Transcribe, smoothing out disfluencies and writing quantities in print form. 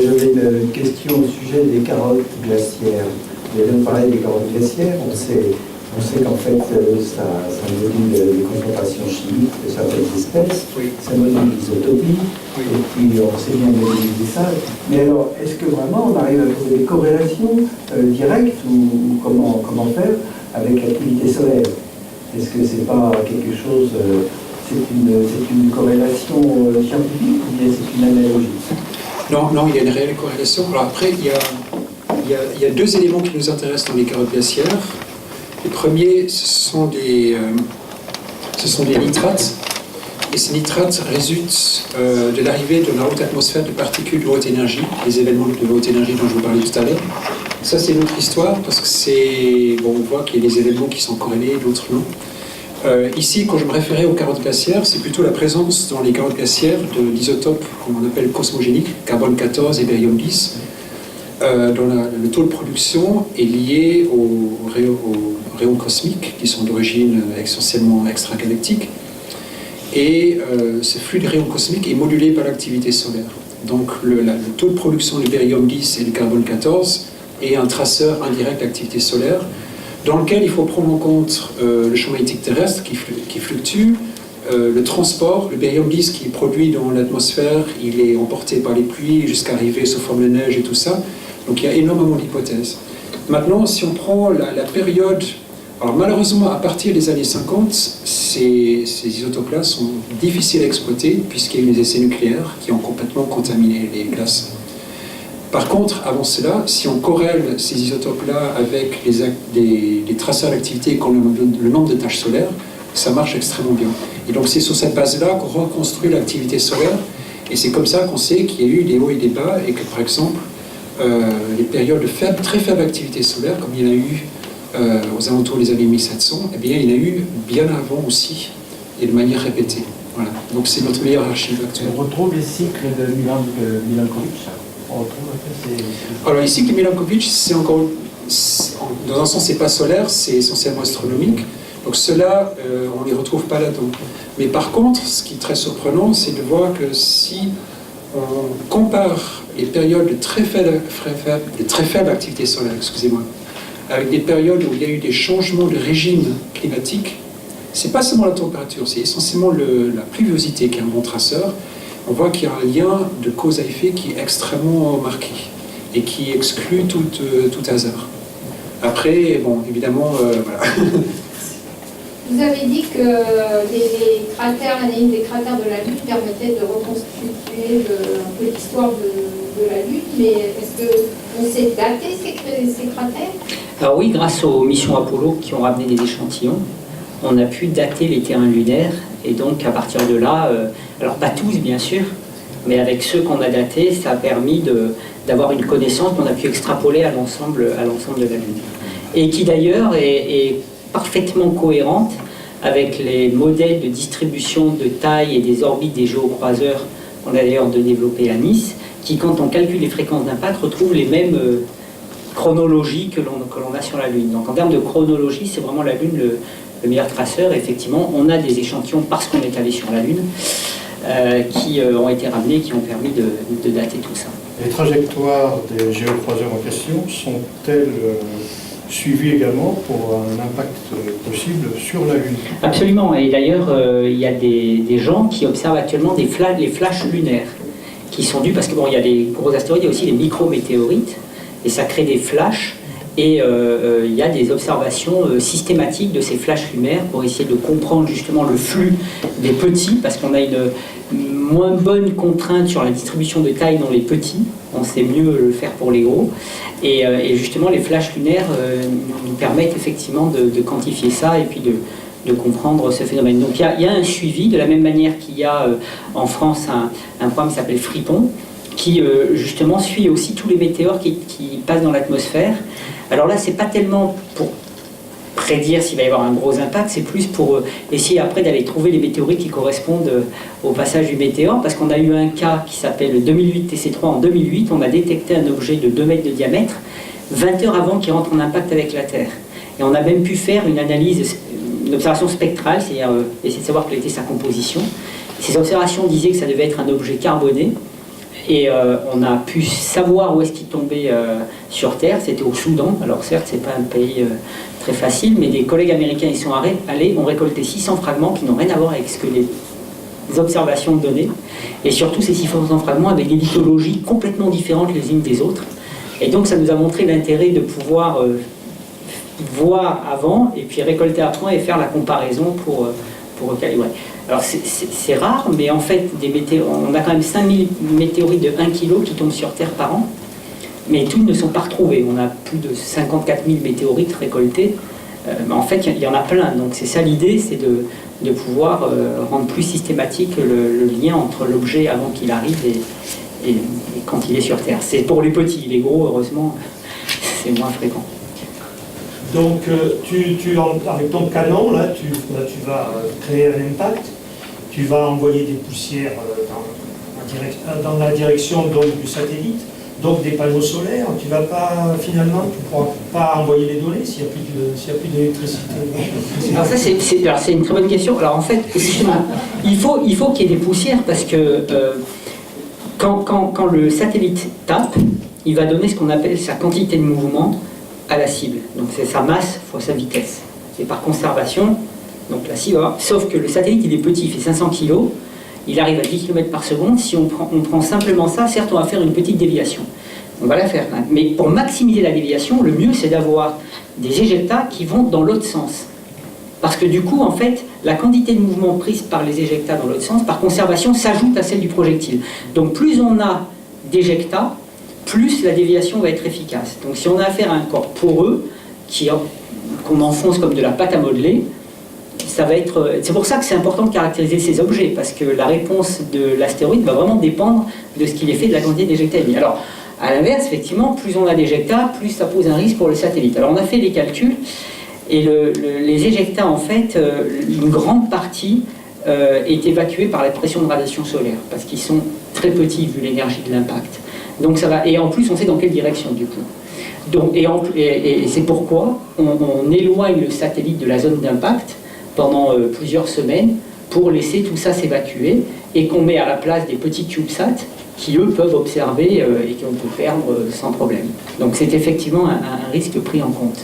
j'avais une question au sujet des carottes glaciaires. Vous avez parlé des carottes glaciaires, on sait qu'en fait ça module les concentrations chimiques de certaines espèces, Oui. ça module l'isotopie, Oui. et puis on sait bien modéliser ça. Mais alors, est-ce que vraiment on arrive à trouver des corrélations directes ou comment faire avec l'activité solaire? Est-ce que c'est pas quelque chose, c'est une corrélation scientifique ou bien c'est une analogie? Non, il y a une réelle corrélation. Alors après, il y a deux éléments qui nous intéressent dans les carottes glaciaires. Le premier, ce sont des nitrates. Et ces nitrates résultent de l'arrivée de la haute atmosphère de particules de haute énergie, les événements de haute énergie dont je vous parlais tout à l'heure. Ça, c'est une autre histoire, parce que on voit qu'il y a des événements qui sont corrélés, d'autres non. Ici, quand je me référais aux carottes glaciaires, c'est plutôt la présence dans les carottes glaciaires d'isotopes qu'on appelle cosmogéniques, carbone 14 et barium 10, dont le taux de production est lié aux rayons cosmiques, qui sont d'origine essentiellement extragalactique. Et ce flux de rayons cosmiques est modulé par l'activité solaire. Donc le taux de production du barium 10 et du carbone 14 est un traceur indirect d'activité solaire, dans lequel il faut prendre en compte le champ magnétique terrestre qui fluctue, le transport, le barium 10 qui est produit dans l'atmosphère, il est emporté par les pluies jusqu'à arriver sous forme de neige et tout ça. Donc il y a énormément d'hypothèses. Maintenant, si on prend la période... Alors malheureusement, à partir des années 50, ces isotopes-là sont difficiles à exploiter puisqu'il y a eu des essais nucléaires qui ont complètement contaminé les glaces. Par contre, avant cela, si on corrèle ces isotopes-là avec des traceurs d'activité comme le nombre de taches solaires, ça marche extrêmement bien. Et donc c'est sur cette base-là qu'on reconstruit l'activité solaire, et c'est comme ça qu'on sait qu'il y a eu des hauts et des bas, et que par exemple, les périodes de très faible activité solaire, comme il y en a eu aux alentours des années 1700, eh bien il y en a eu bien avant aussi, et de manière répétée. Voilà. Donc c'est notre meilleure archive actuelle. On retrouve les cycles de Milankovitch. Alors les cycles de Milankovitch, c'est encore, dans un sens, c'est pas solaire, c'est essentiellement astronomique. Donc ceux-là, on ne les retrouve pas là-dedans. Mais par contre, ce qui est très surprenant, c'est de voir que si on compare les périodes de très faible activité solaire, excusez-moi, avec des périodes où il y a eu des changements de régime climatique, c'est pas seulement la température, c'est essentiellement la pluviosité qui est un bon traceur. On voit qu'il y a un lien de cause à effet qui est extrêmement marqué et qui exclut tout hasard. Après, bon, évidemment, voilà. Vous avez dit que les cratères, l'analyse des cratères de la Lune permettait de reconstituer un peu l'histoire de la Lune, mais est-ce qu'on sait dater ces cratères? Alors oui, grâce aux missions Apollo qui ont ramené des échantillons, on a pu dater les terrains lunaires, et donc à partir de là, alors pas tous bien sûr, mais avec ceux qu'on a datés, ça a permis d'avoir une connaissance qu'on a pu extrapoler à l'ensemble de la Lune. Et qui d'ailleurs est parfaitement cohérente avec les modèles de distribution de taille et des orbites des géocroiseurs qu'on a d'ailleurs développés à Nice, qui quand on calcule les fréquences d'impact retrouvent les mêmes chronologies que l'on a sur la Lune. Donc en termes de chronologie, c'est vraiment la Lune le meilleur traceur. Et effectivement, on a des échantillons parce qu'on est allé sur la Lune qui ont été ramenés, qui ont permis de dater tout ça. Les trajectoires des géocroiseurs en question sont-elles suivies également pour un impact possible sur la Lune? Absolument, et d'ailleurs il y a des gens qui observent actuellement les flashs lunaires qui sont dus, parce que bon, il y a des gros astéroïdes, il y a aussi des micrométéorites, et ça crée des flashs, et il y a des observations systématiques de ces flashs lunaires pour essayer de comprendre justement le flux des petits, parce qu'on a une moins bonne contrainte sur la distribution de taille dans les petits, on sait mieux le faire pour les gros, et justement les flashs lunaires nous permettent effectivement de quantifier ça et puis de comprendre ce phénomène. Donc il y a un suivi, de la même manière qu'il y a en France un programme qui s'appelle Frippon, qui justement suit aussi tous les météores qui passent dans l'atmosphère. Alors là, c'est pas tellement pour prédire s'il va y avoir un gros impact, c'est plus pour essayer après d'aller trouver les météorites qui correspondent au passage du météore, parce qu'on a eu un cas qui s'appelle le 2008 TC3 en 2008, on a détecté un objet de 2 mètres de diamètre 20 heures avant qu'il rentre en impact avec la Terre. Et on a même pu faire une analyse, une observation spectrale, c'est-à-dire essayer de savoir quelle était sa composition. Ces observations disaient que ça devait être un objet carboné, Et on a pu savoir où est-ce qu'ils tombaient sur Terre. C'était au Soudan. Alors certes, c'est pas un pays très facile, mais des collègues américains y sont allés, ont récolté 600 fragments qui n'ont rien à voir avec ce que les observations donnaient. Et surtout, ces 600 fragments avaient des lithologies complètement différentes les unes des autres. Et donc, ça nous a montré l'intérêt de pouvoir voir avant, et puis récolter après et faire la comparaison pour recalibrer. Alors, c'est rare, mais en fait, on a quand même 5000 météorites de 1 kg qui tombent sur Terre par an, mais toutes ne sont pas retrouvées. On a plus de 54 000 météorites récoltées. Mais en fait, il y en a plein. Donc, c'est ça l'idée, c'est de pouvoir rendre plus systématique le lien entre l'objet avant qu'il arrive et quand il est sur Terre. C'est pour les petits. Les gros, heureusement, c'est moins fréquent. Donc, avec ton canon, là, tu vas créer un impact, tu vas envoyer des poussières dans la direction donc, du satellite, donc des panneaux solaires. Tu vas pas, finalement, tu ne pourras pas envoyer les données s'il n'y a plus d'électricité. Alors ça, c'est une très bonne question. Alors en fait, justement, il faut qu'il y ait des poussières parce que quand le satellite tape, il va donner ce qu'on appelle sa quantité de mouvement à la cible. Donc c'est sa masse fois sa vitesse. Et par conservation, donc la cible va... Sauf que le satellite, il est petit, il fait 500 kg, il arrive à 10 km par seconde. Si on prend simplement ça, certes, on va faire une petite déviation. On va la faire. Hein. Mais pour maximiser la déviation, le mieux, c'est d'avoir des éjectats qui vont dans l'autre sens. Parce que du coup, en fait, la quantité de mouvement prise par les éjectats dans l'autre sens, par conservation, s'ajoute à celle du projectile. Donc plus on a d'éjectats, plus la déviation va être efficace. Donc si on a affaire à un corps poreux, qu'on enfonce comme de la pâte à modeler, ça va être... C'est pour ça que c'est important de caractériser ces objets, parce que la réponse de l'astéroïde va vraiment dépendre de ce qu'il est fait de la quantité d'éjectats émis. Alors, à l'inverse, effectivement, plus on a d'éjectats, plus ça pose un risque pour le satellite. Alors on a fait des calculs, et les éjectats, en fait, une grande partie est évacuée par la pression de radiation solaire, parce qu'ils sont très petits vu l'énergie de l'impact. Donc ça va, et en plus on sait dans quelle direction du coup. Donc, et c'est pourquoi on éloigne le satellite de la zone d'impact pendant plusieurs semaines pour laisser tout ça s'évacuer et qu'on met à la place des petits CubeSats qui eux peuvent observer et qu'on peut perdre sans problème. Donc c'est effectivement un risque pris en compte.